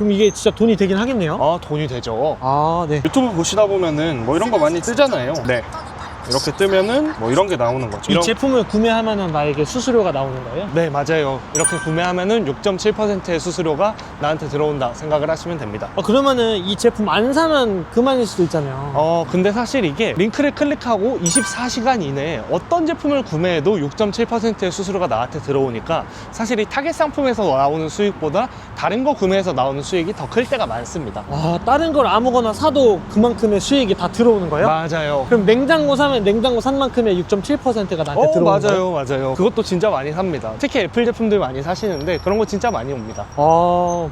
그럼 이게 진짜 돈이 되긴 하겠네요. 아, 돈이 되죠. 아, 네. 유튜브 보시다 보면은 뭐 이런 거 많이 뜨잖아요. 네. 이렇게 뜨면은 뭐 이런 게 나오는 거죠. 이 제품을 구매하면은 나에게 수수료가 나오는 거예요? 네, 맞아요. 이렇게 구매하면은 6.7%의 수수료가 나한테 들어온다 생각을 하시면 됩니다. 그러면은 이 제품 안 사면 그만일 수도 있잖아요. 근데 사실 이게 링크를 클릭하고 24시간 이내에 어떤 제품을 구매해도 6.7%의 수수료가 나한테 들어오니까 사실 이 타겟 상품에서 나오는 수익보다 다른 거 구매해서 나오는 수익이 더 클 때가 많습니다. 다른 걸 아무거나 사도 그만큼의 수익이 다 들어오는 거예요? 맞아요. 그럼 냉장고 사면 냉장고 산 만큼의 6.7%가 나한테 들어오는 거예요? 맞아요. 그것도 진짜 많이 삽니다. 특히 애플 제품들 많이 사시는데 그런 거 진짜 많이 옵니다.